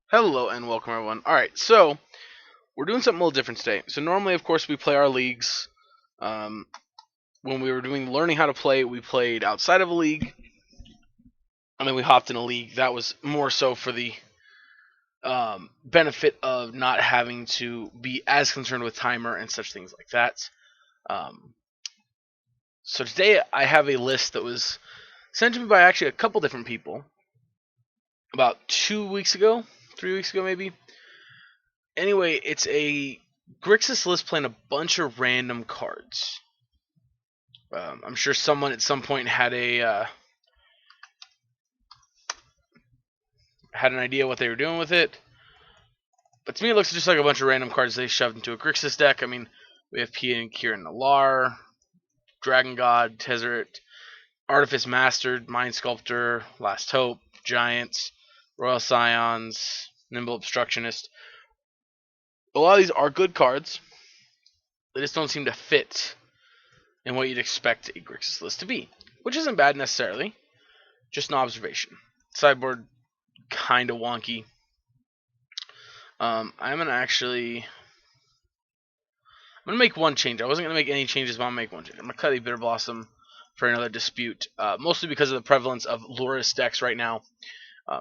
Hello and welcome everyone. Alright, so we're doing something a little different today. So normally, of course, we play our leagues. Um, when we were doing learning how to play, we played outside of a league, and then we hopped in a league that was more so for the benefit of not having to be as concerned with timer and such things like that. Um, so today I have a list that was sent to me by actually a couple different people about 2 weeks ago, 3 weeks ago maybe. Anyway, it's a Grixis list playing a bunch of random cards. I'm sure someone at some point had an idea what they were doing with it, but to me it looks just like a bunch of random cards they shoved into a Grixis deck. I mean, we have Pia and Kieran Nalar, Dragon God, Tezzeret, Artifice Mastered, Mind Sculptor, Last Hope, Giants, Royal Scions, Nimble Obstructionist. A lot of these are good cards. They just don't seem to fit in what you'd expect a Grixis list to be, which isn't bad necessarily. Just an observation. Sideboard kind of wonky. I'm gonna make one change. I wasn't gonna make any changes, but I'm gonna make one change. I'm gonna cut a Bitter Blossom for another dispute, mostly because of the prevalence of Loris decks right now.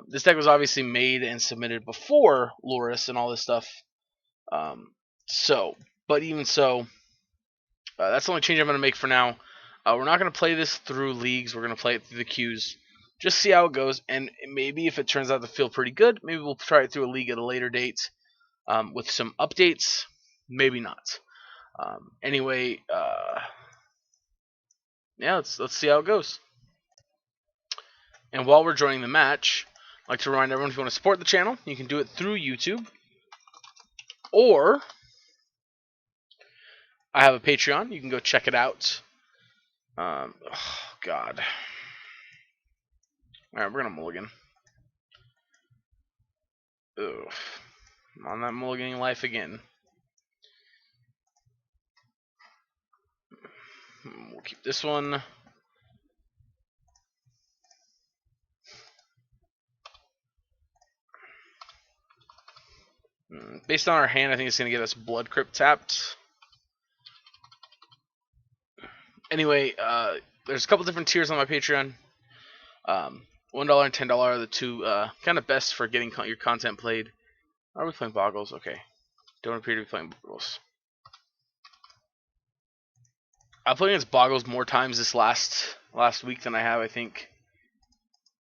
This deck was obviously made and submitted before Loris and all this stuff. Um, but even so, that's the only change I'm gonna make for now. We're not gonna play this through leagues. We're gonna play it through the queues. Just see how it goes, and maybe if it turns out to feel pretty good, maybe we'll try it through a league at a later date with some updates. Maybe not. Anyway, yeah, let's see how it goes. And while we're joining the match, I'd like to remind everyone if you want to support the channel, you can do it through YouTube, or I have a Patreon. You can go check it out. Oh, God. All right, we're gonna mulligan. Ugh. I'm on that mulliganing life again. We'll keep this one. Based on our hand, I think it's going to get us Blood Crypt tapped. Anyway, there's a couple different tiers on my Patreon. $1 and $10 are the two kind of best for getting your content played. Are we playing Boggles? Okay. Don't appear to be playing Boggles. I've played against Boggles more times this last week than I have, I think,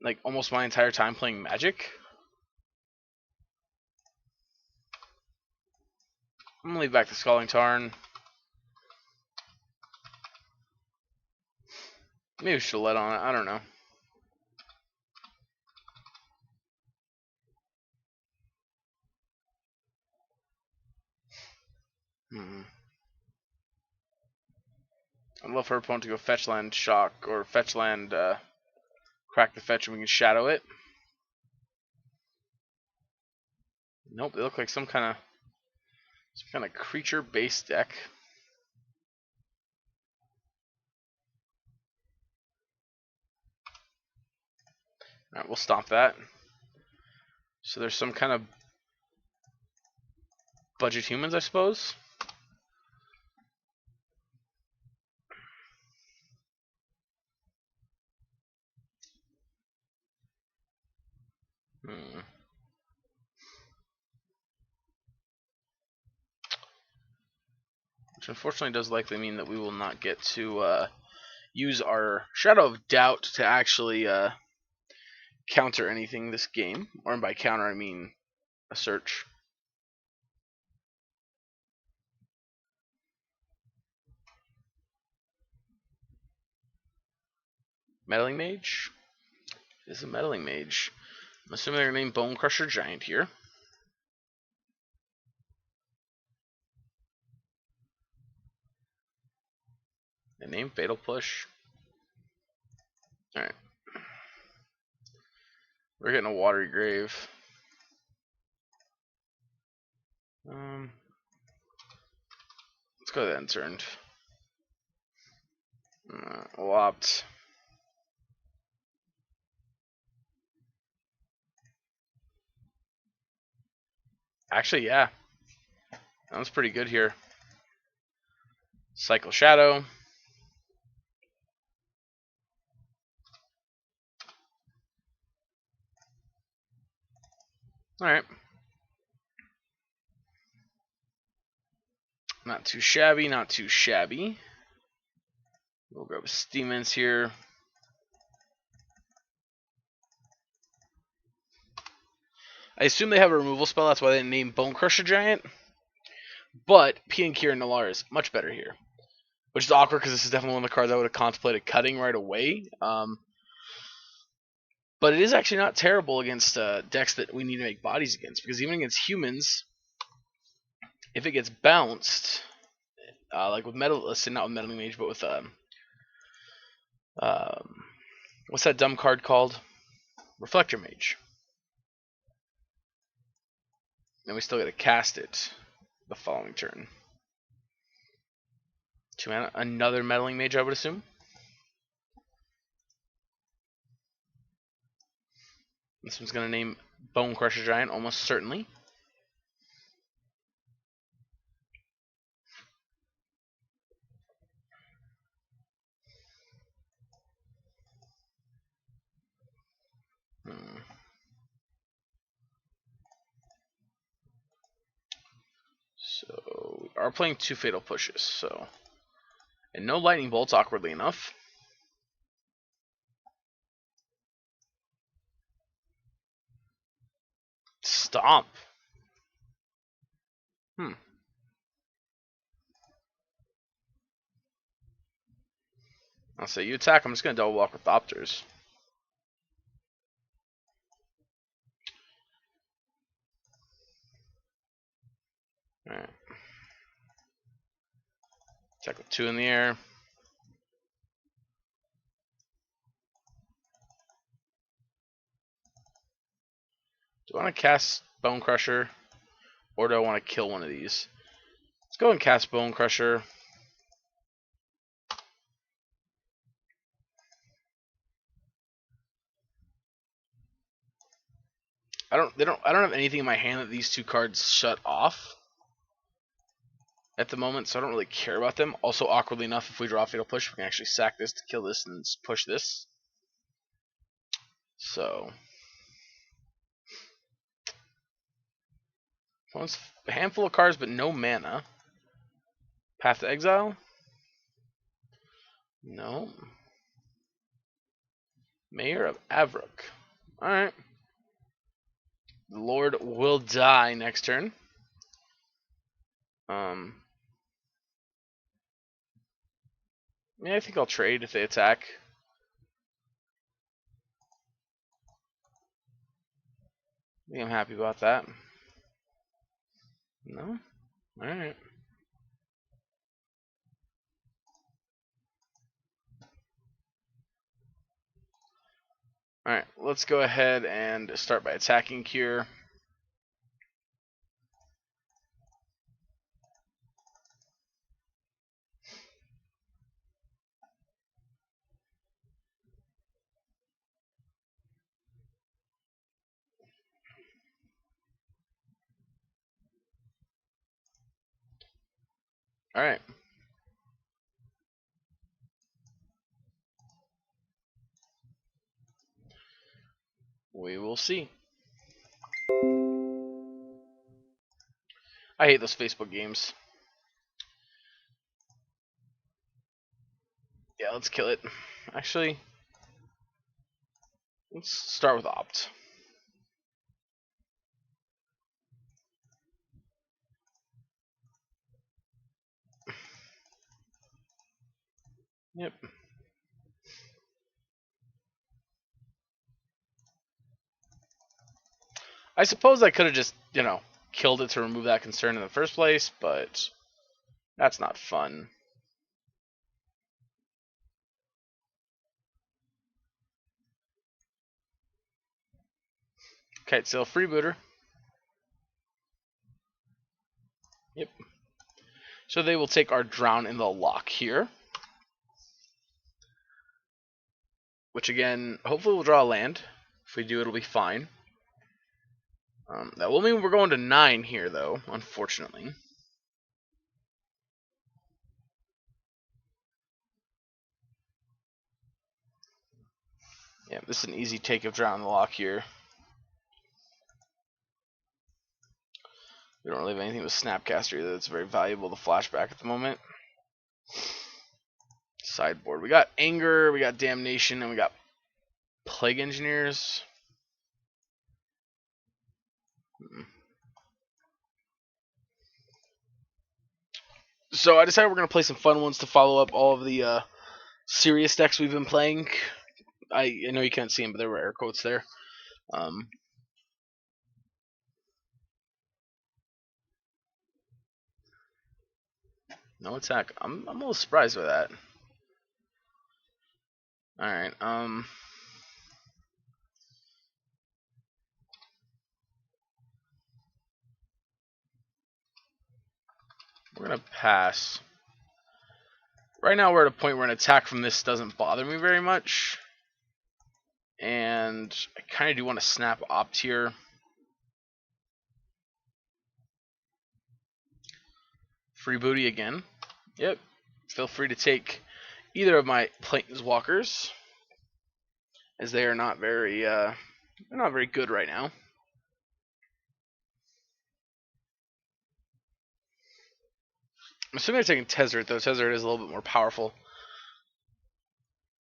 like almost my entire time playing Magic. I'm gonna leave back the Scalding Tarn. Maybe we should let on it. I don't know. I'd love for our opponent to go fetch land shock or fetch land crack the fetch and we can shadow it. Nope, they look like some kind of creature based deck. Alright, we'll stomp that. So there's some kind of budget humans, I suppose. Which unfortunately does likely mean that we will not get to use our Shadow of Doubt to actually counter anything this game. Or by counter, I mean a search. Meddling Mage? This is a Meddling Mage. I'm assuming they're named Bone Crusher Giant here. They named Fatal Push. Alright. We're getting a Watery Grave. Let's go to the end turned. We'll opt. Actually, yeah. That was pretty good here. Cycle Shadow. Alright. Not too shabby, not too shabby. We'll grab Steamens here. I assume they have a removal spell, that's why they named Bone Crusher Giant. But Pionkier and Nalar is much better here. Which is awkward because this is definitely one of the cards I would have contemplated cutting right away. But it is actually not terrible against decks that we need to make bodies against. Because even against humans, if it gets bounced, like with Metal, let's say not with Meddling Mage, but with what's that dumb card called? Reflector Mage. Then we still got to cast it the following turn. 2 mana, another Meddling Mage, I would assume. This one's going to name Bone Crusher Giant, almost certainly. So we are playing 2 Fatal Pushes, so... And no Lightning Bolts, awkwardly enough. Stomp. I'll say you attack, I'm just going to double block with Thopters. Alright. Attack with 2 in the air. Do I want to cast Bone Crusher? Or do I want to kill one of these? Let's go and cast Bone Crusher. I don't have anything in my hand that these 2 cards shut off at the moment, so I don't really care about them. Also, awkwardly enough, if we draw Fatal Push, we can actually sack this to kill this and push this. So, once a handful of cards, but no mana. Path to Exile? No. Mayor of Avruk. Alright. The Lord will die next turn. Yeah, I think I'll trade if they attack. I think I'm happy about that. No? Alright. Alright, let's go ahead and start by attacking Cure. Alright. We will see. I hate those Facebook games. Yeah, let's kill it. Actually, let's start with Opt. Yep. I suppose I could have just, killed it to remove that concern in the first place, but that's not fun. Okay, so freebooter. Yep. So they will take our Drown in the Lock here. Which again, hopefully we'll draw a land. If we do, it'll be fine. That will mean we're going to 9 here, though, unfortunately. Yeah, this is an easy take of Drown the Lock here. We don't really have anything with Snapcaster either that's very valuable to flashback at the moment. Sideboard. We got Anger, we got Damnation, and we got Plague Engineers. So I decided we're going to play some fun ones to follow up all of the serious decks we've been playing. I know you can't see them, but there were air quotes there. No attack. I'm a little surprised by that. Alright, we're gonna pass. Right now we're at a point where an attack from this doesn't bother me very much. And I kinda do want to snap Opt here. Free booty again. Yep. Feel free to take either of my Planeswalkers, as they are not very they're not very good right now. I'm assuming they're taking Tezzeret, though. Tezzeret is a little bit more powerful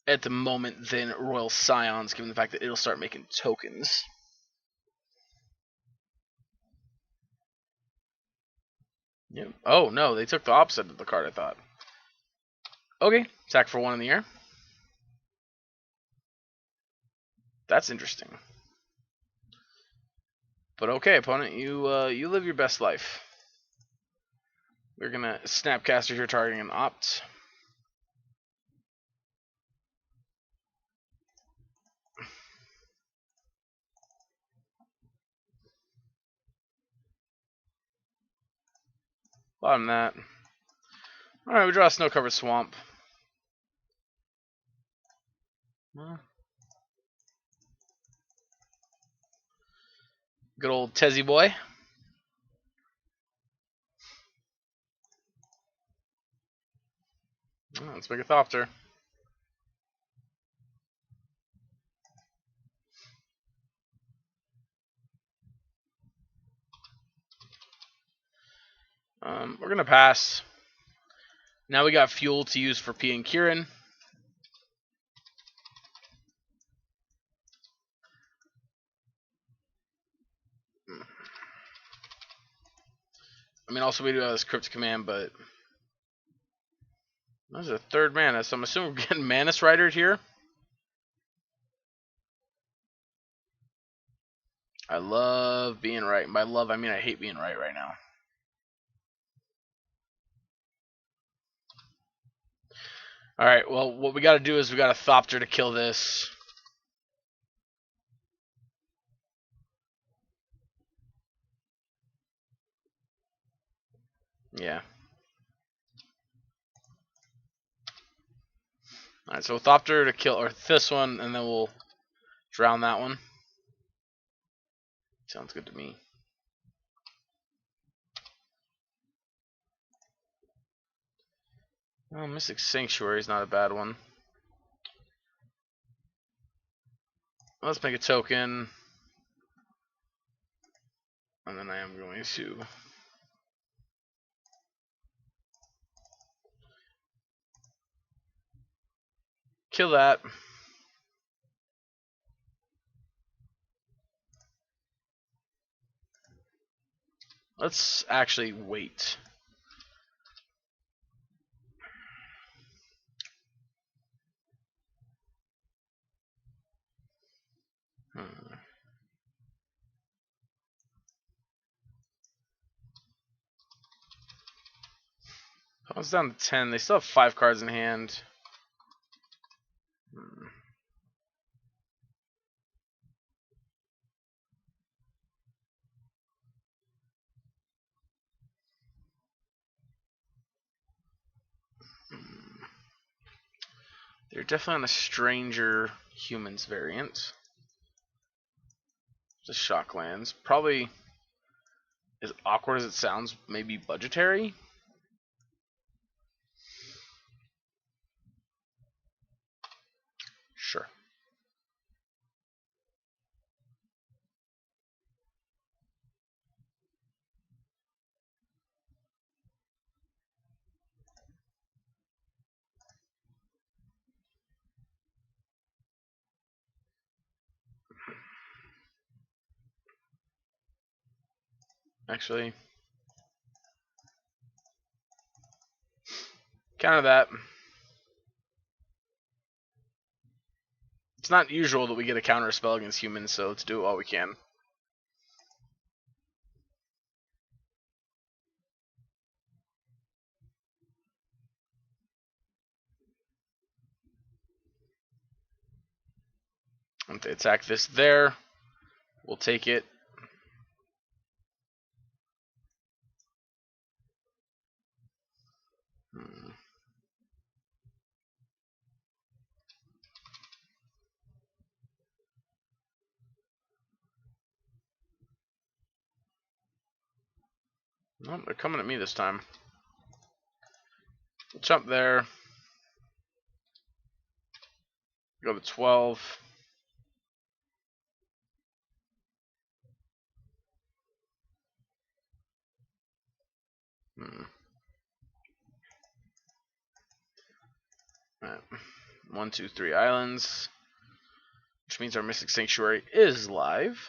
at the moment than Royal Scions, given the fact that it'll start making tokens. Yep. Oh, no, they took the opposite of the card, I thought. Okay, attack for 1 in the air. That's interesting. But okay, opponent, you live your best life. We're gonna Snapcaster here, targeting an Opt. Bottom that. Alright, we draw a Snow-Covered Swamp. Good old Tezzy boy. Let's make a Thopter. We're gonna pass. Now we got fuel to use for P and Kieran. I mean, also we do have this Crypt Command, but there's a 3rd mana, so I'm assuming we're getting Manus Rider here. I love being right. And by love, I mean I hate being right now. Alright, well, what we gotta do is we gotta Thopter to kill this. Yeah. Alright, so Thopter to kill or this one, and then we'll drown that one. Sounds good to me. Oh, Mystic Sanctuary is not a bad one. Let's make a token. And then I am going to kill that. Let's actually wait. Oh, it's down to 10. They still have 5 cards in hand. They're definitely on a Stranger Humans variant. The shock lands. Probably, as awkward as it sounds, maybe budgetary. Sure. Actually, counter that. It's not usual that we get a counter spell against humans, so let's do it while we can. If they attack this there, we'll take it. Nope, they're coming at me this time. We'll jump there. Go to 12. Alright. 1, 2, 3 islands. Which means our Mystic Sanctuary is live.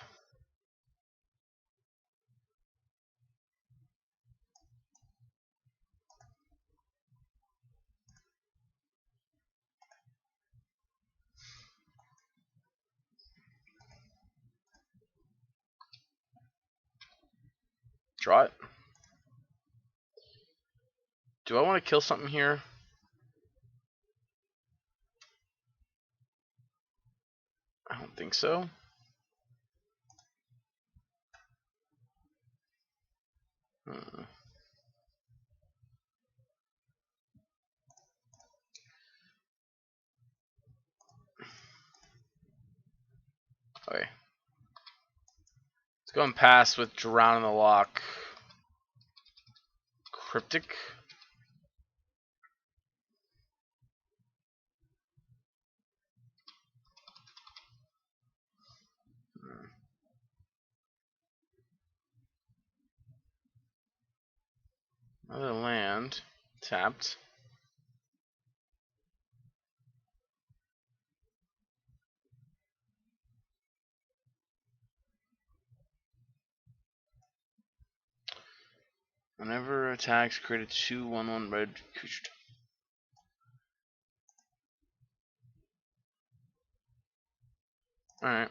Draw it. Do I want to kill something here? I don't think so. Okay. Let's go and pass with Drown in the Lock. Cryptic. Another land. Tapped. Whenever attacks, create a 2/1/1 red creature. Alright.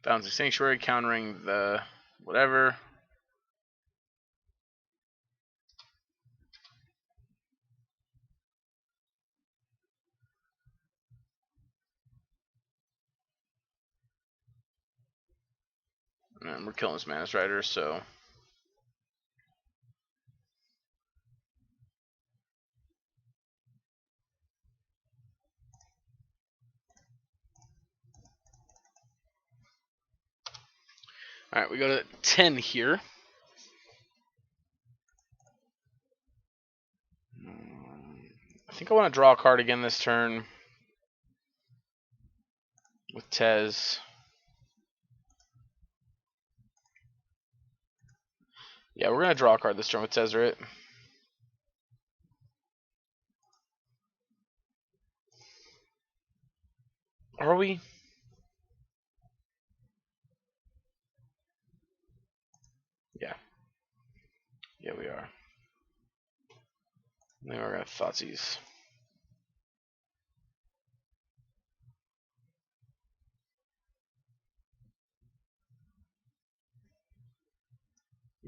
Balancing Sanctuary, countering the whatever. And we're killing this Mana Strider, so. Alright, we go to 10 here. I think I want to draw a card again this turn with Tez. Yeah, we're going to draw a card this turn with Tez, right? Are we? Yeah. Yeah, we are. Then we're going to Thoughtseize.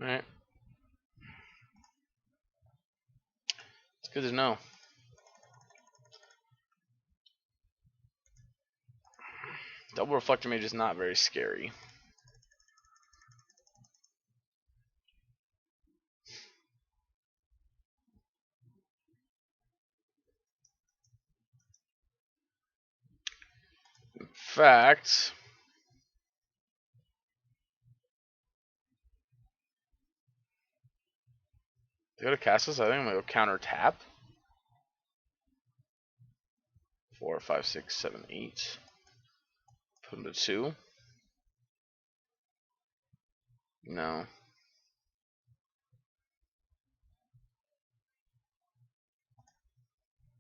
Alright. It's good to know. Double Reflector Mage is not very scary. fact, they go to cast this. I think I'm gonna go counter tap. 4, 5, 6, 7, 8. Put him to 2. No.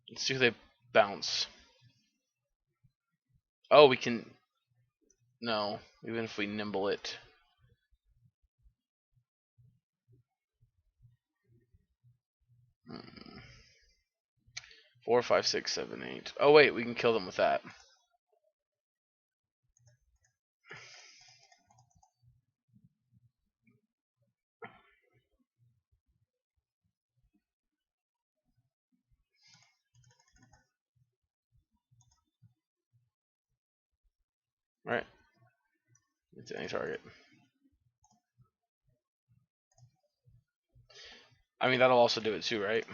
Let's see if they bounce. Oh, we can. No, even if we nimble it. Hmm. 4, 5, 6, 7, 8. Oh wait, we can kill them with that. Right. It's any target. I mean, that'll also do it too, right?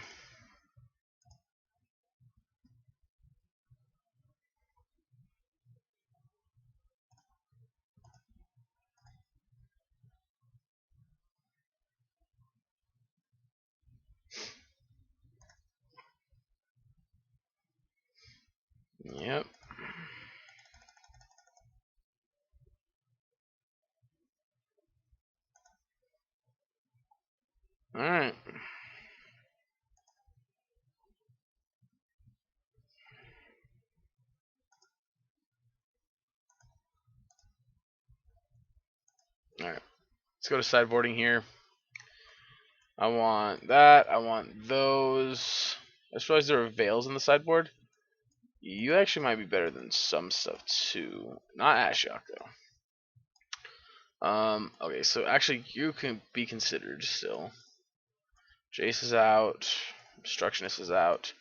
Yep. Alright. Alright. Let's go to sideboarding here. I want that. I want those. I just realized there are veils in the sideboard. You actually might be better than some stuff too. Not Ashiok though. Okay, so actually you can be considered still. Jace is out. Obstructionist is out.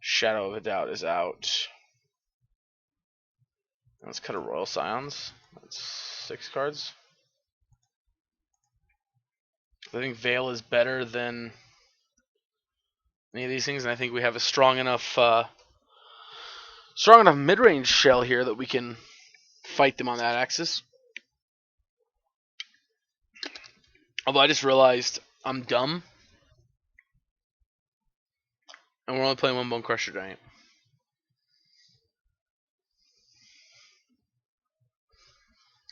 Shadow of a Doubt is out. Let's cut a Royal Scions. That's 6 cards. I think Veil is better than any of these things, and I think we have a strong enough mid-range shell here that we can fight them on that axis. Although I just realized I'm dumb, and we're only playing one Bone Crusher Giant.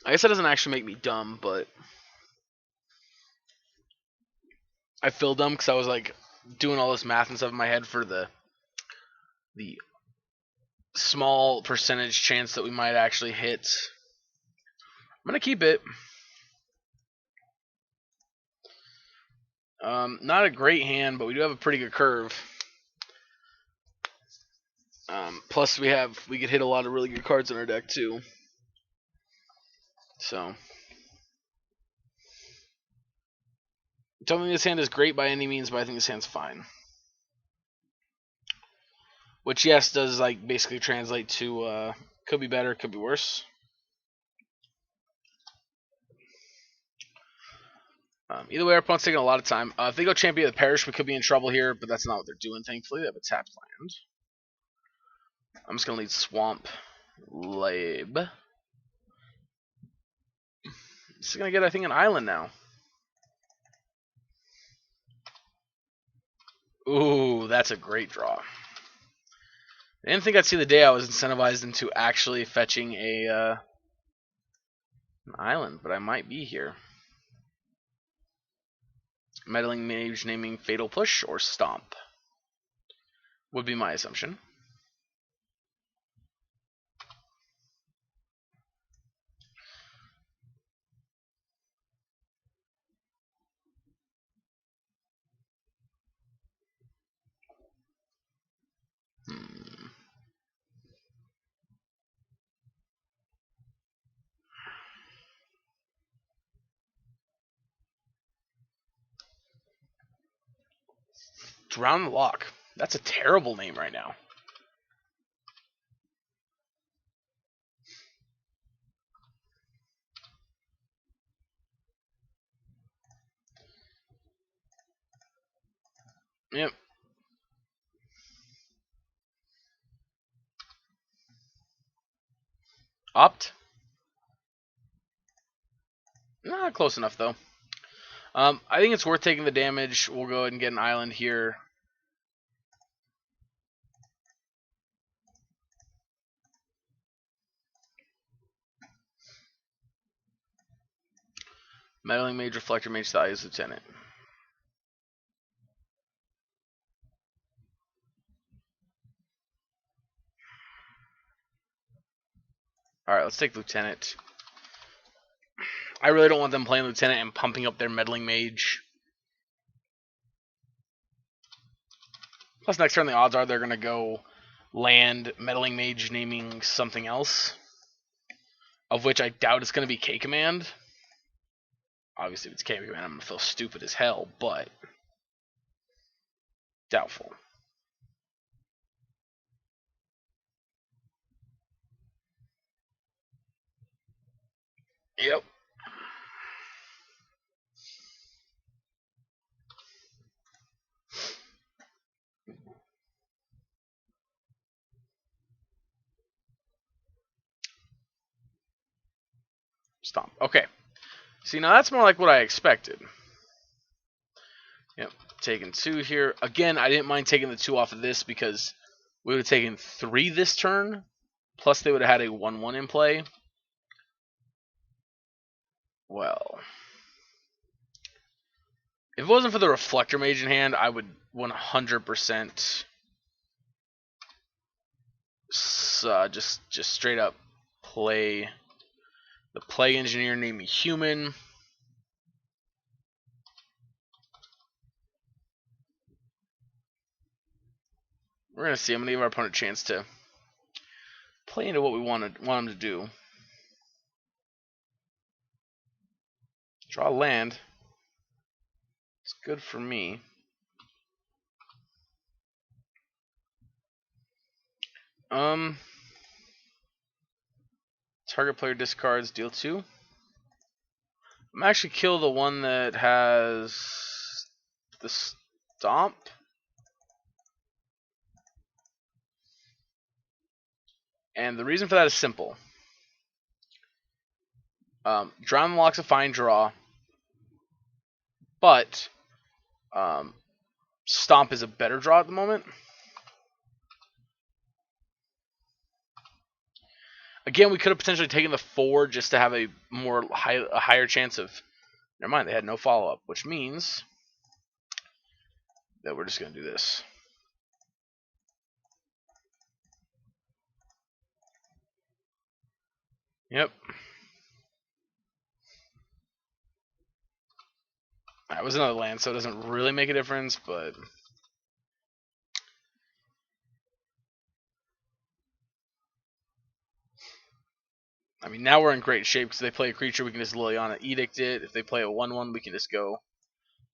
I guess that doesn't actually make me dumb, but I feel dumb because I was like doing all this math and stuff in my head for the small percentage chance that we might actually hit. I'm gonna keep it. Not a great hand, but we do have a pretty good curve. Plus, we could hit a lot of really good cards in our deck too. So, don't think this hand is great by any means, but I think this hand's fine. Which, yes, does like basically translate to could be better, could be worse. Either way, our opponent's taking a lot of time. If they go Champion of the Parish, we could be in trouble here, but that's not what they're doing, thankfully. They have a tapped land. I'm just going to lead Swamp Lab. This is going to get, I think, an island now. Ooh, that's a great draw. I didn't think I'd see the day I was incentivized into actually fetching an island, but I might be here. Meddling Mage naming Fatal Push or Stomp would be my assumption. Drown the Lock. That's a terrible name right now. Yep. Opt? Not close enough, though. I think it's worth taking the damage. We'll go ahead and get an island here. Meddling Mage, Reflector Mage, Thalia's Lieutenant. Alright, let's take Lieutenant. I really don't want them playing Lieutenant and pumping up their Meddling Mage. Plus, next turn the odds are they're going to go land Meddling Mage naming something else. Of which I doubt it's going to be K-Command. Obviously, if it's K-Command, I'm going to feel stupid as hell, but doubtful. Yep. Stomp. Okay. See, now that's more like what I expected. Yep. Taking 2 here. Again, I didn't mind taking the 2 off of this because we would have taken 3 this turn. Plus, they would have had a 1-1 in play. Well, if it wasn't for the Reflector Mage in hand, I would 100% just straight up play the Plague Engineer, name me Human. We're gonna see. I'm gonna give our opponent a chance to play into what we want him to do. Draw land. It's good for me. Target player discards, deal 2. I'm actually kill the one that has the Stomp. And the reason for that is simple. Drown the Locks a fine draw, but Stomp is a better draw at the moment. Again, we could have potentially taken the 4 just to have a higher chance of. Never mind, they had no follow-up, which means that we're just going to do this. Yep. That was another land, so it doesn't really make a difference, but. I mean, now we're in great shape because they play a creature, we can just Liliana Edict it. If they play a 1-1, we can just go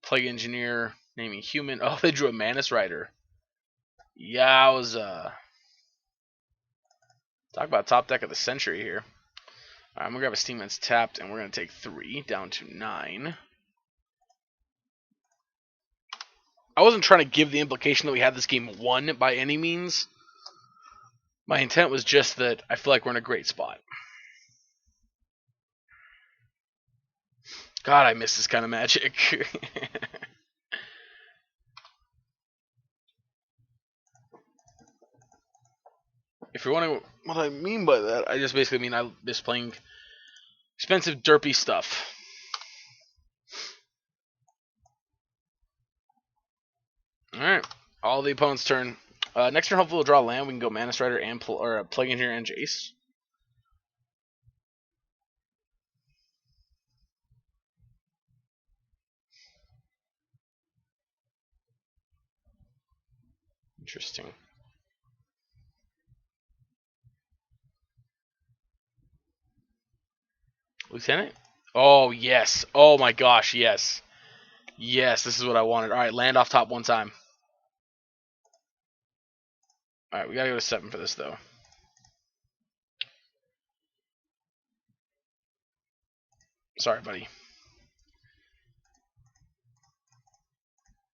Plague Engineer, naming Human. Oh, they drew a Manus Rider. Yowza. Talk about top deck of the century here. Alright, I'm going to grab a Steam that's tapped, and we're going to take 3 down to 9. I wasn't trying to give the implication that we had this game won by any means. My intent was just that I feel like we're in a great spot. God, I miss this kind of magic. If you're wondering what I mean by that, I just basically mean I miss playing expensive, derpy stuff. Alright, all the opponent's turn. Next turn, hopefully we'll draw land. We can go Manus Rider and Plague Engineer and Jace. Interesting. Lieutenant? Oh, yes. Oh my gosh, yes. Yes, this is what I wanted. Alright, land off top 1 time. Alright, we gotta go to 7 for this, though. Sorry, buddy.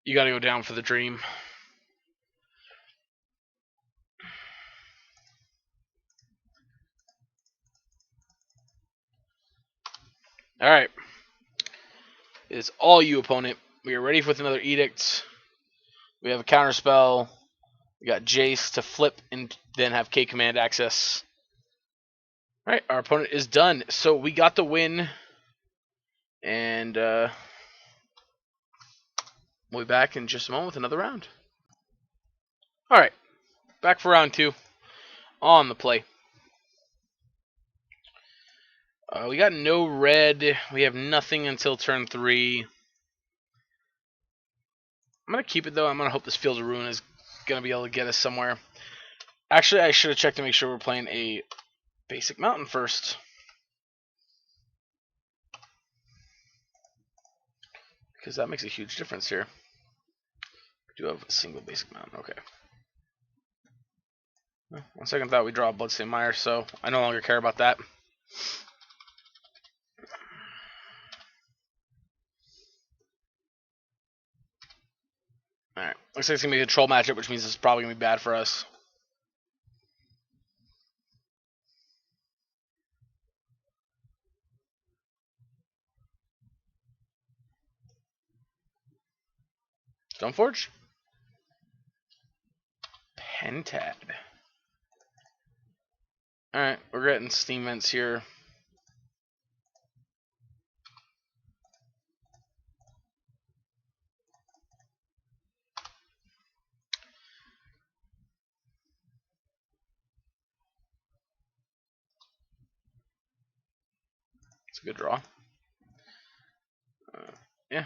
You gotta go down for the dream. Alright. It is all you, opponent. We are ready with another edict. We have a counter spell. We got Jace to flip and then have K command access. Alright, our opponent is done. So we got the win. And we'll be back in just a moment with another round. Alright, back for round 2. On the play. We got no red. We have nothing until turn 3. I'm going to keep it, though. I'm going to hope this Field of Ruin is going to be able to get us somewhere. Actually, I should have checked to make sure we're playing a basic mountain first. Because that makes a huge difference here. We do have a single basic mountain. Okay. On second thought, we draw a Bloodstained Mire, so I no longer care about that. Alright, looks like it's going to be a control matchup, which means it's probably going to be bad for us. Stoneforge? Pentad. Alright, we're getting Steam Vents here. It's a good draw. Yeah.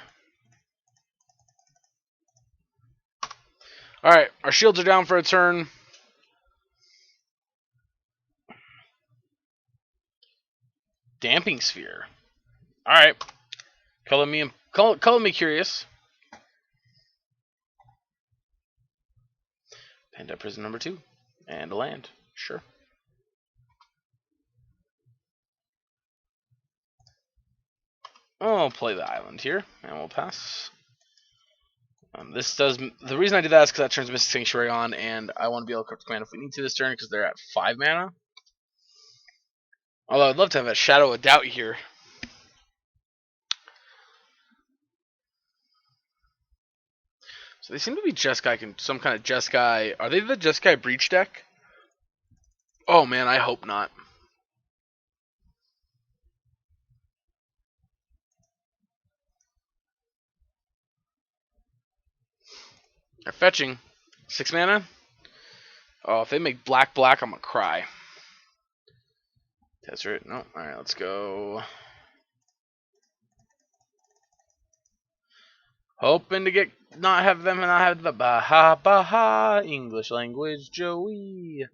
Alright, our shields are down for a turn. Damping Sphere. Alright. Color me curious. Panda Prison number 2. And a land. Sure. I'll play the island here, and we'll pass. The reason I did that is because that turns Mystic Sanctuary on, and I want to be able to crypt command if we need to this turn because they're at 5 mana. Although I'd love to have a Shadow of Doubt here. So they seem to be Jeskai, some kind of Jeskai. Are they the Jeskai Breach deck? Oh man, I hope not. They're fetching 6 mana. Oh, if they make black, I'm gonna cry. That's right. No. All right, let's go. Hoping to not have the Baha English language, Joey.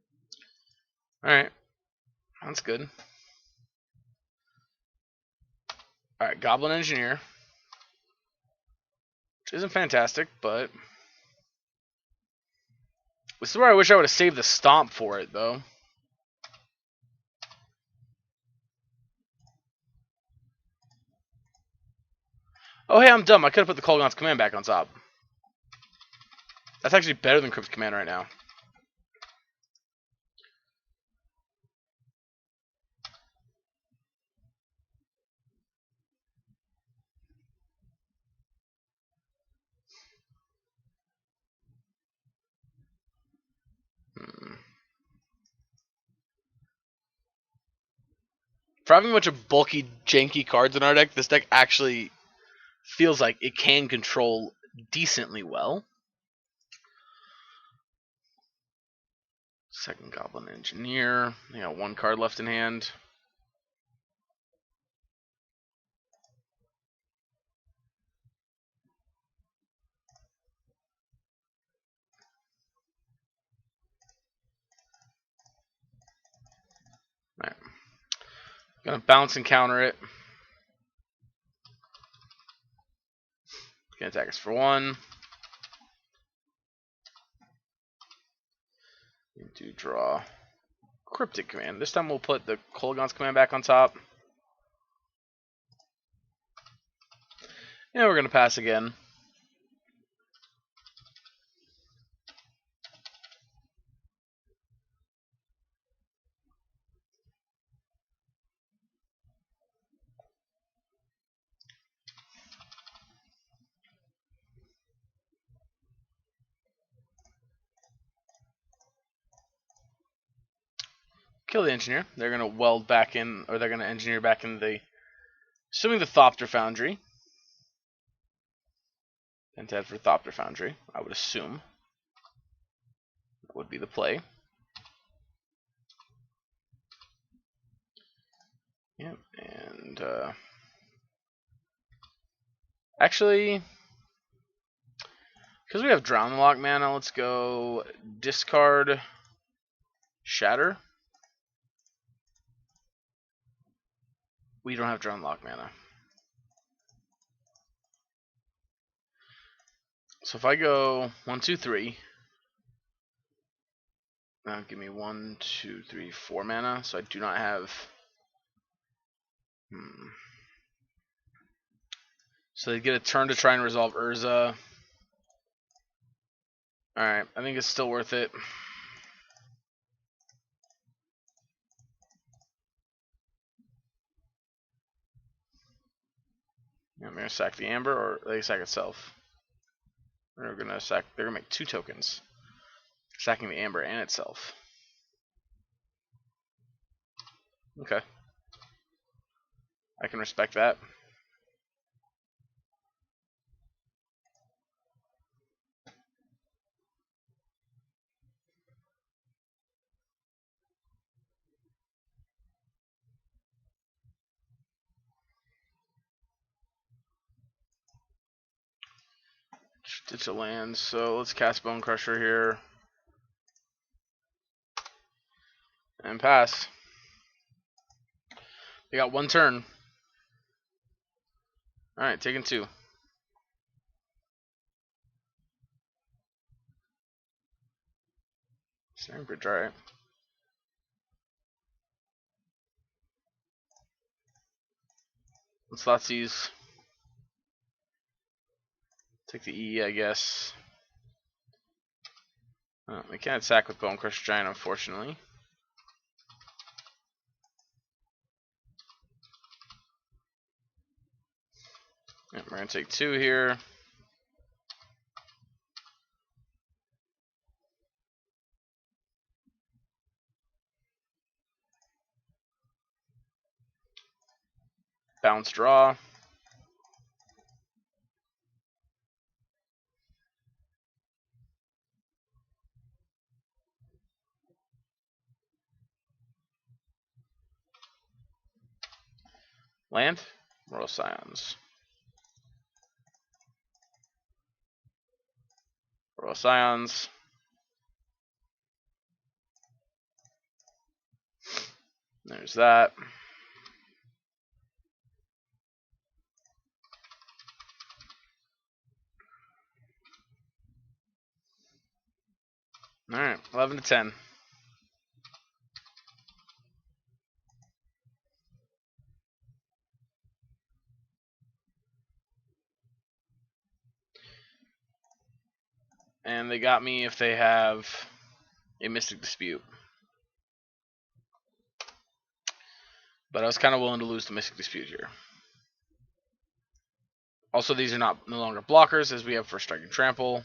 All right, that's good. All right, Goblin Engineer, which isn't fantastic, but this is where I wish I would have saved the Stomp for it, though. Oh, hey, I'm dumb. I could have put the Kolaghan's Command back on top. That's actually better than Crypt Command right now. For having a bunch of bulky, janky cards in our deck, this deck actually feels like it can control decently well. Second Goblin Engineer. They got 1 card left in hand. Alright. Gonna bounce and counter it. Gonna attack us for 1. Do draw Cryptic Command. This time we'll put the Kolaghan's Command back on top. And we're gonna pass again. Kill the engineer. They're going to weld back in, or they're going to engineer back in the, assuming the Thopter Foundry. And to head for Thopter Foundry, I would assume. That would be the play. Yep, and actually, because we have Drown the Lock mana, let's go discard Shatter. We don't have Drown the Lock mana. So if I go 1, 2, 3, give me 1, 2, 3, 4 mana. So I do not have. So they get a turn to try and resolve Urza. Alright, I think it's still worth it. I'm gonna sack the Amber, or they sack itself. They're gonna make 2 tokens. Sacking the Amber and itself. Okay. I can respect that. Ditch a land, so let's cast Bone Crusher here. And pass. They got 1 turn. Alright, taking 2. Snaring Bridge, alright. Let's Thoughtseize. Take the E, I guess. Oh, we can't sack with Bone Crusher Giant, unfortunately. Yep, we're going to take 2 here. Bounce draw. Land. Royal Scions. Royal Scions. There's that. Alright, 11 to 10. And they got me if they have a Mystic Dispute. But I was kind of willing to lose the Mystic Dispute here. Also, these are no longer blockers, as we have First Strike and Trample.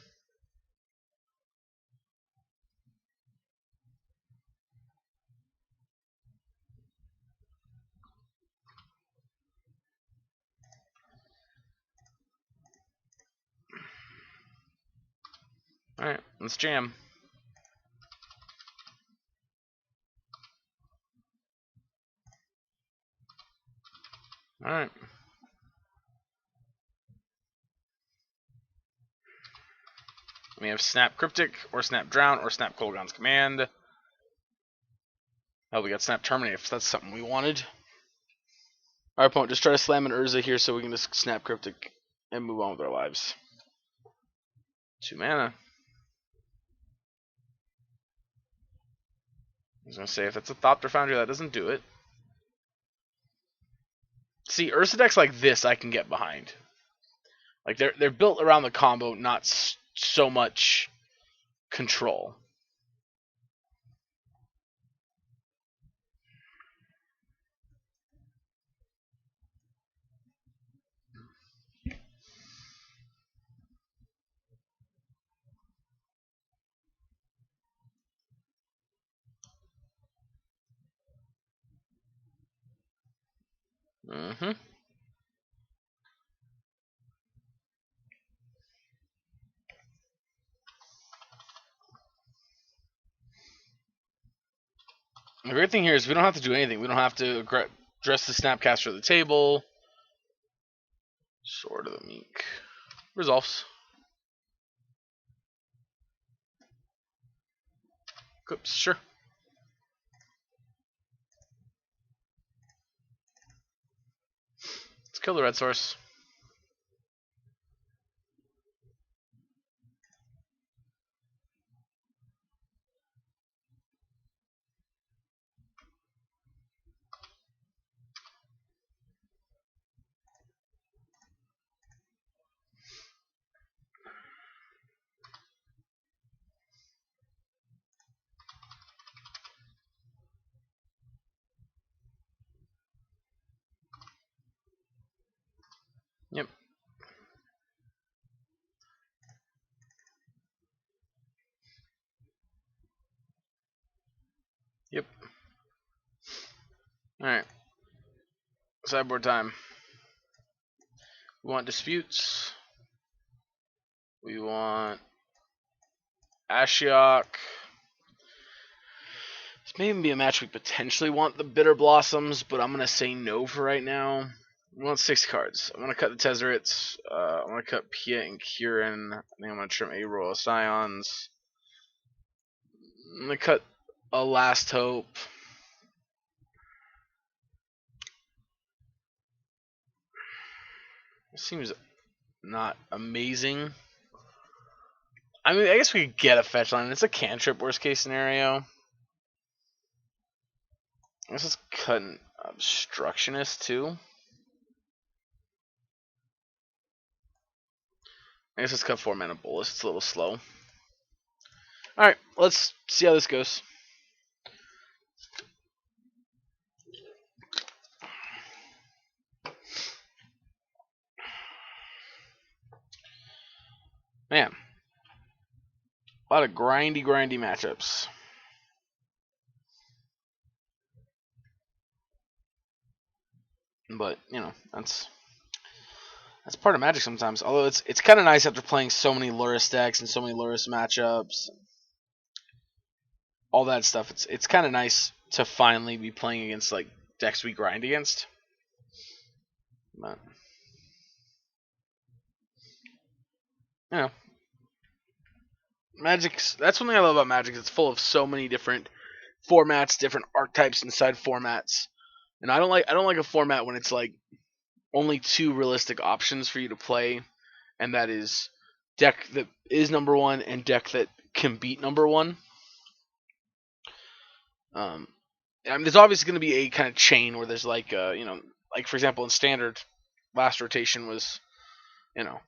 Alright, let's jam. Alright. We have Snap Cryptic, or Snap Drown, or Snap Kolaghan's Command. Oh, we got Snap Terminate, if that's something we wanted. Our opponent just try to slam an Urza here so we can just Snap Cryptic and move on with our lives. 2 mana. I was going to say, if it's a Thopter Foundry, that doesn't do it. See, Ursa decks like this I can get behind. Like, they're built around the combo, not so much control. Mm-hmm. The great thing here is we don't have to do anything. We don't have to address the Snapcaster of the table. Sword of the Meek. Resolves. Oops, sure. Let's kill the red source. Yep. Yep. Alright. Sideboard time. We want disputes. We want Ashiok. This may even be a match we potentially want the Bitter Blossoms, but I'm going to say no for right now. We want 6 cards. I'm going to cut the Tezzerets. I'm going to cut Pia and Kieran. I think I'm going to trim a Royal Scions. I'm going to cut a Last Hope. It seems not amazing. I mean, I guess we could get a fetch line. It's a cantrip, worst case scenario. I guess let's cut an Obstructionist too. I guess let's cut 4 mana Bolus. It's a little slow. Alright, let's see how this goes. Man. A lot of grindy matchups. But, you know, that's part of Magic sometimes. Although it's kind of nice after playing so many Lurrus decks and so many Lurrus matchups. All that stuff. It's kind of nice to finally be playing against like decks we grind against. But, you know, Magic's, that's one thing I love about Magic. It's full of so many different formats, different archetypes inside formats. And I don't like a format when it's like only 2 realistic options for you to play, and that is deck that is number 1 and deck that can beat number 1. I mean, there's obviously going to be a kind of chain where there's like, you know, like for example in Standard, last rotation was, you know,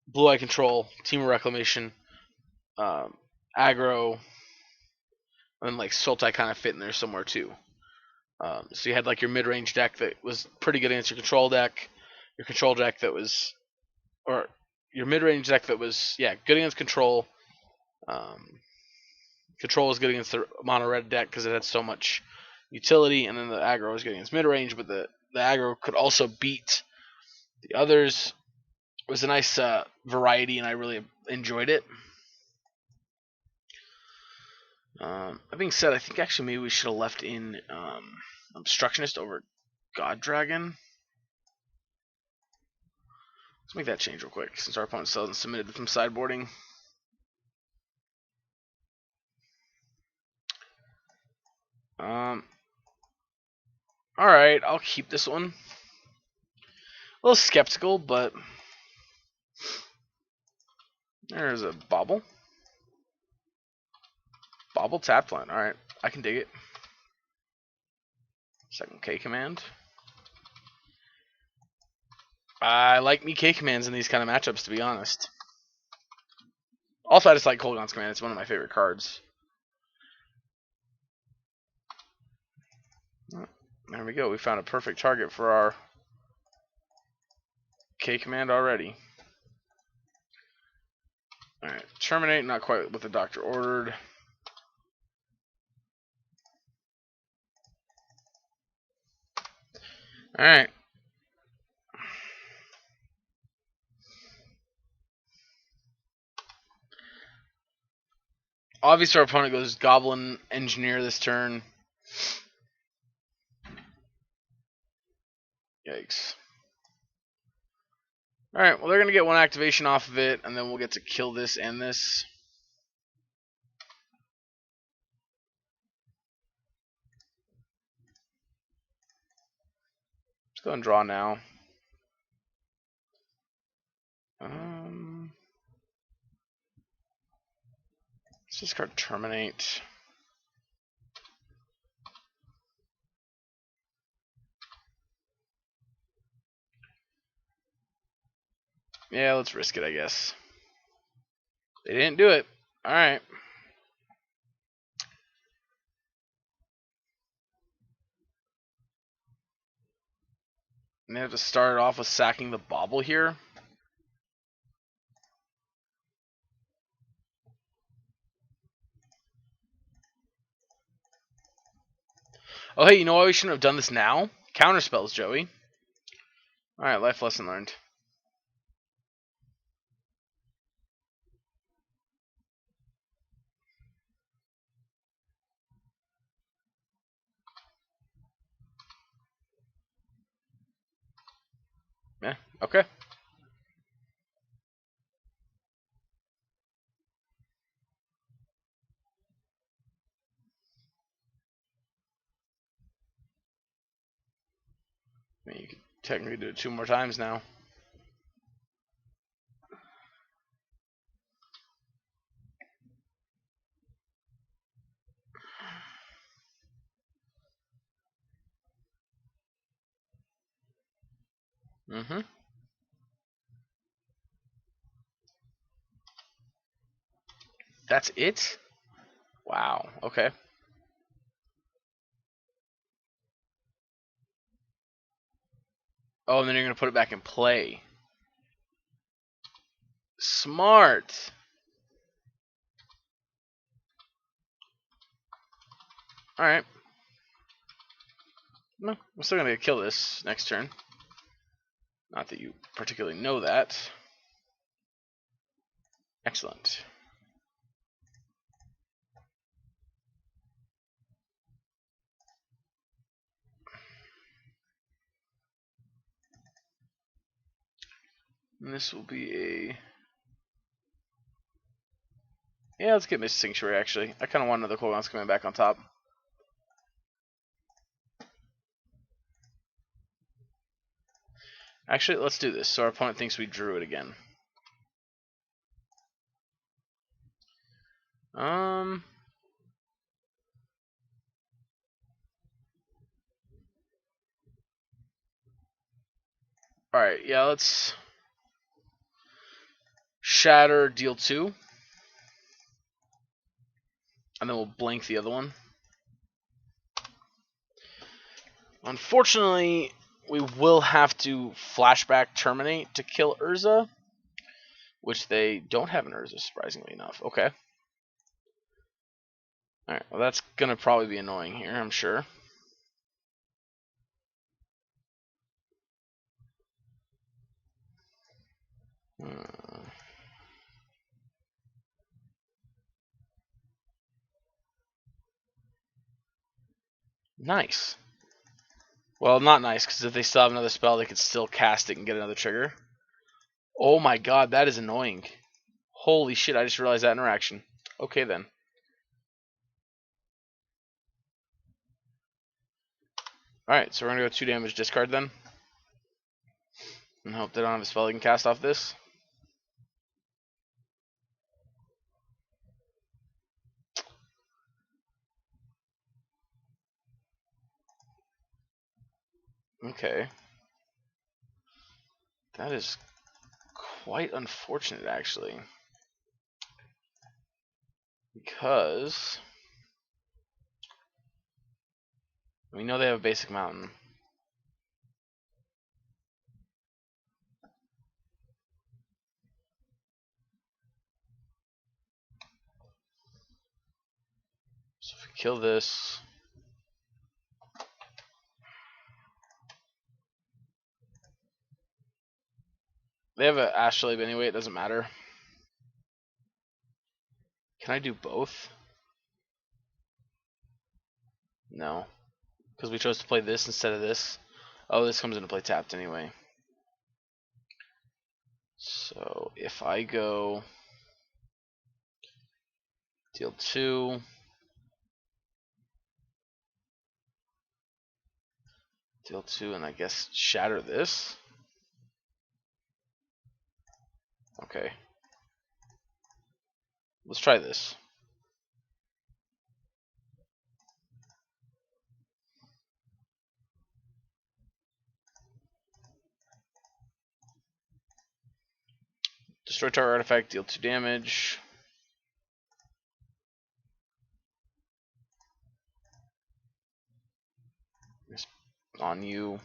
Blue Eye Control, Team of Reclamation, aggro, and like Sultai kind of fit in there somewhere too. So you had like your mid-range deck that was pretty good against your control deck, that was, or your mid-range deck that was, yeah, good against control. Control was good against the mono red deck because it had so much utility, and then the aggro was good against mid-range, but the aggro could also beat the others. It was a nice variety, and I really enjoyed it. That being said, I think actually maybe we should have left in Obstructionist over God Dragon. Let's make that change real quick since our opponent still hasn't submitted from sideboarding. Alright, I'll keep this one. A little skeptical, but there's a Bobble. Bobble tapped line. Alright, I can dig it. Second K command. I like me K commands in these kind of matchups, to be honest. Also, I just like Kolaghan's command. It's one of my favorite cards. There we go. We found a perfect target for our K command already. Alright, terminate. Not quite what the doctor ordered. Alright, Obviously, our opponent goes Goblin Engineer this turn. Yikes. Alright, well, they're going to get one activation off of it, and then we'll get to kill this and this. Let's go and draw now. Let's discard Terminate. Yeah, let's risk it, I guess. They didn't do it. Alright. And they have to start off with sacking the Bauble here. Oh, hey, you know why we shouldn't have done this now? Counterspells, Joey. Alright, life lesson learned. Yeah, okay. I mean, you could technically do it 2 more times now. Mm-hmm. That's it? Wow, okay. Oh, and then you're going to put it back in play. Smart. Alright. No, we're still going to kill this next turn. Not that you particularly know that. Excellent. And this will be a... Yeah, let's get Mist Sanctuary, actually. I kind of want another cooldowns coming back on top. Actually, let's do this, so our opponent thinks we drew it again. Alright, yeah, let's... Shatter, deal 2. And then we'll blank the other one. Unfortunately, we will have to flashback Terminate to kill Urza, which they don't have an Urza, surprisingly enough. Okay. Alright, well that's going to probably be annoying here, I'm sure. Nice. Well, not nice, because if they still have another spell, they could still cast it and get another trigger. Oh my god, that is annoying. Holy shit, I just realized that interaction. Okay then. Alright, so we're going to go 2 damage discard then. And hope they don't have a spell they can cast off this. Okay. That is quite unfortunate, actually. Because we know they have a basic mountain. So if we kill this... They have an Astrolabe anyway, it doesn't matter. Can I do both? No. Because we chose to play this instead of this. Oh, this comes into play tapped anyway. So if I go deal 2, deal 2, and I guess shatter this. Okay. Let's try this. Destroy target artifact, deal 2 damage. On you.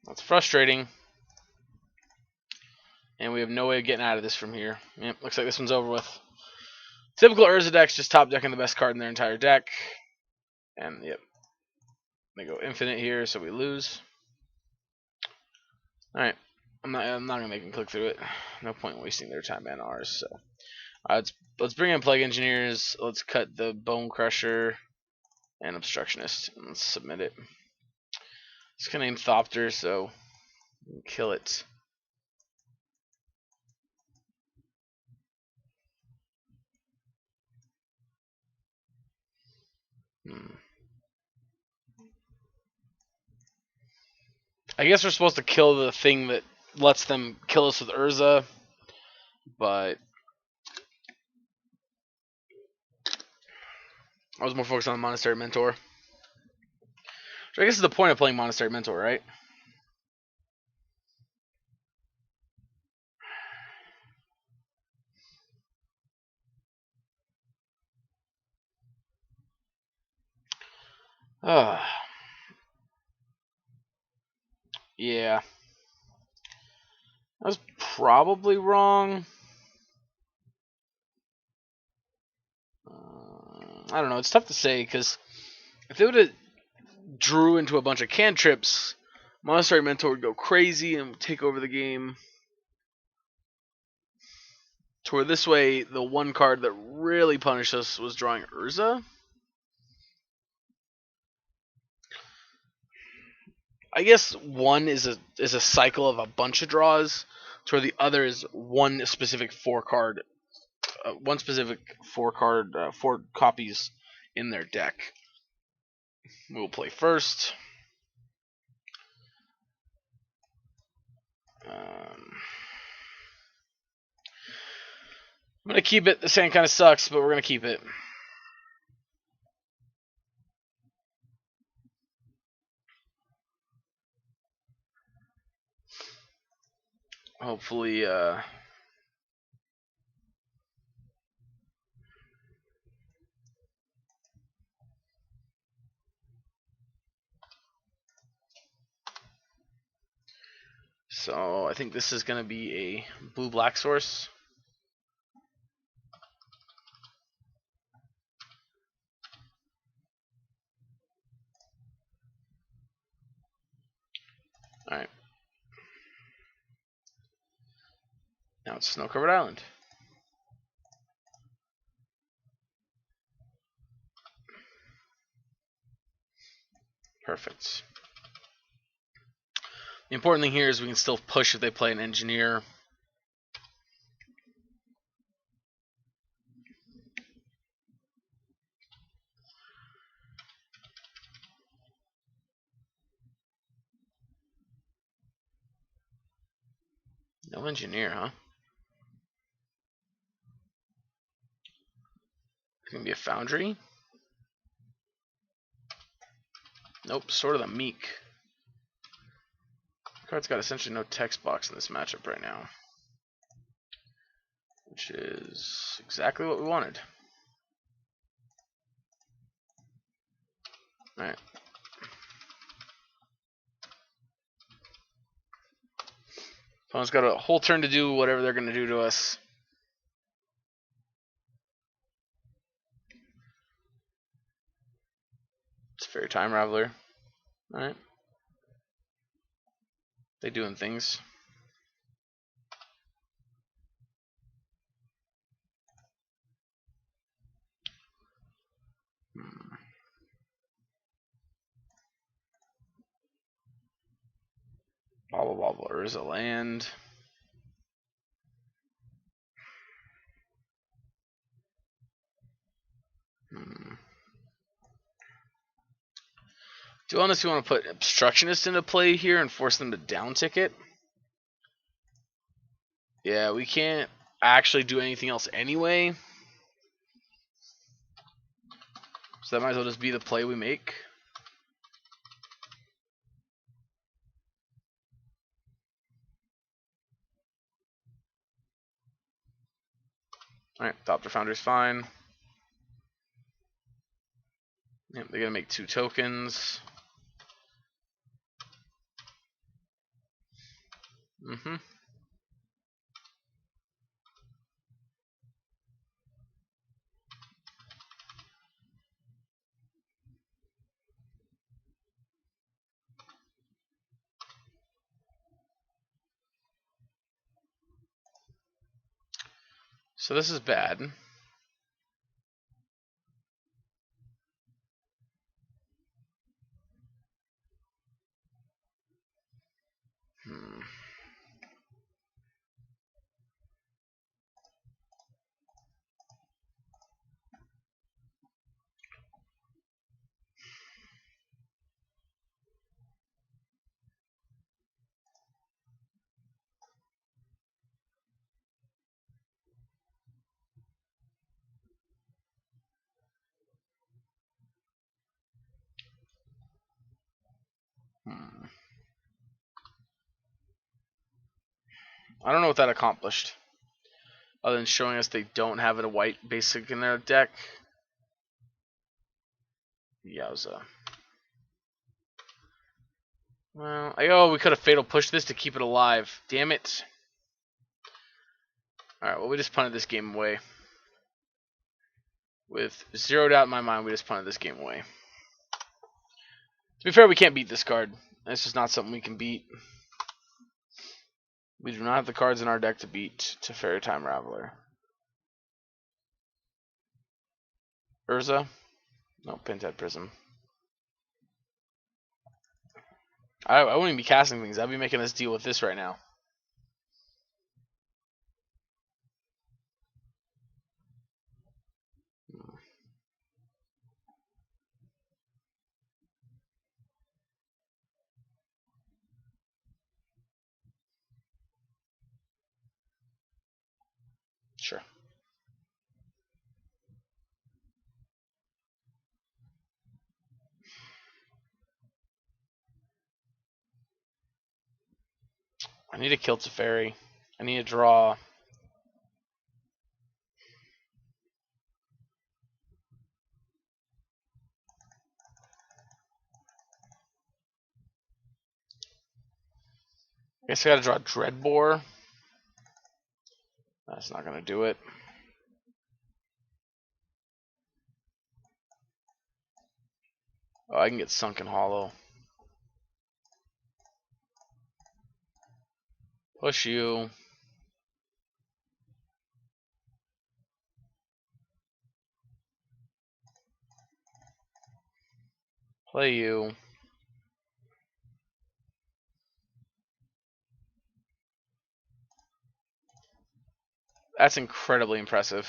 That's frustrating. And we have no way of getting out of this from here. Yep, looks like this one's over with. Typical Urza decks, just top decking the best card in their entire deck. And yep, they go infinite here, so we lose. Alright, I'm not gonna make them click through it. No point wasting their time and ours. So let's bring in Plague Engineers. Let's cut the Bone Crusher and Obstructionist, and let's submit it. It's gonna name Thopter, so kill it. I guess we're supposed to kill the thing that lets them kill us with Urza, but I was more focused on the Monastery Mentor. So I guess it's the point of playing Monastery Mentor, right? Yeah. I was probably wrong. I don't know. It's tough to say because if they would have drew into a bunch of cantrips, Monastery Mentor would go crazy and take over the game. To where this way, the one card that really punished us was drawing Urza. I guess one is a cycle of a bunch of draws, to where the other is one specific four copies in their deck. We'll play first. I'm gonna keep it. This hand kind of sucks, but we're gonna keep it. Hopefully, so I think this is gonna be a blue-black source. All right. Now it's Snow-Covered Island. Perfect. The important thing here is we can still push if they play an engineer. No engineer, huh? It's gonna be a foundry. Nope, Sword of the Meek. The card's got essentially no text box in this matchup right now, which is exactly what we wanted. All right. Opponent's got a whole turn to do whatever they're gonna do to us. Teferi Time Raveler. Alright. They doing things. Blah blah blah. There is a land. Do you honestly want to put Obstructionist into play here and force them to down ticket? Yeah, we can't actually do anything else anyway. So that might as well just be the play we make. Alright, Thopter Founder's fine. Yep, they're gonna make 2 tokens. So this is bad. I don't know what that accomplished. Other than showing us they don't have a white basic in their deck. Yowza. Well, we could have fatal pushed this to keep it alive. Damn it. Alright, well, we just punted this game away. With 0 doubt in my mind, we just punted this game away. To be fair, we can't beat this card. It's just not something we can beat. We do not have the cards in our deck to beat Teferi Time Raveler. Urza? No, Pinhead Prism. I wouldn't even be casting things. I'd be making us deal with this right now. Sure. I need to kill Teferi. I need to draw. I guess I gotta draw Dreadbore. That's not gonna do it. Oh, I can get Sunken Hollow. Push you. Play you. That's incredibly impressive.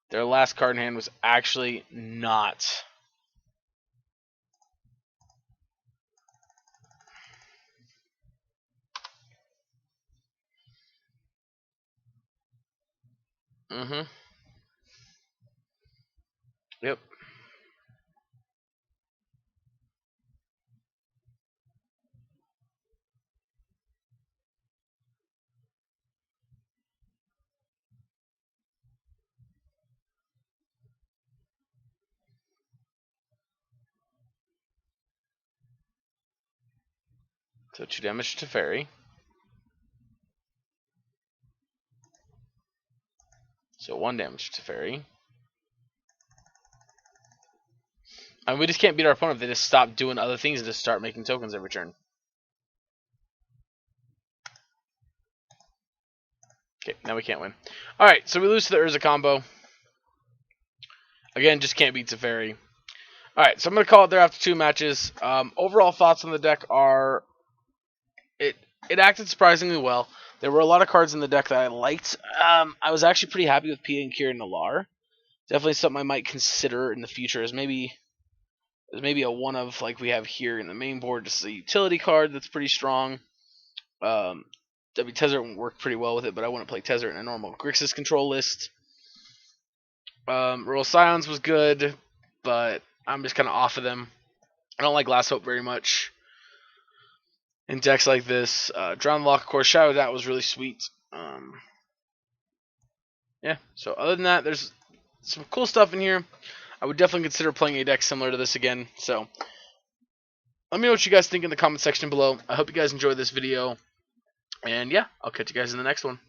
Their last card in hand was actually not. Yep. So 2 damage to Teferi. So 1 damage to Teferi. And we just can't beat our opponent if they just stop doing other things and just start making tokens every turn. Okay, now we can't win. Alright, so we lose to the Urza combo. Again, just can't beat Teferi. Alright, so I'm going to call it there after 2 matches. Overall thoughts on the deck are... It acted surprisingly well. There were a lot of cards in the deck that I liked. I was actually pretty happy with Pia and Kieran Nalar. Definitely something I might consider in the future as maybe a one of like we have here in the main board, just a utility card that's pretty strong. Tezzeret worked pretty well with it, but I wouldn't play Tezzeret in a normal Grixis control list. Royal Scions was good, but I'm just kind of off of them. I don't like Last Hope very much in decks like this. Drown Lock, of course, Shadow that was really sweet. Yeah, so other than that, there's some cool stuff in here. I would definitely consider playing a deck similar to this again. So let me know what you guys think in the comment section below. I hope you guys enjoyed this video. And yeah, I'll catch you guys in the next one.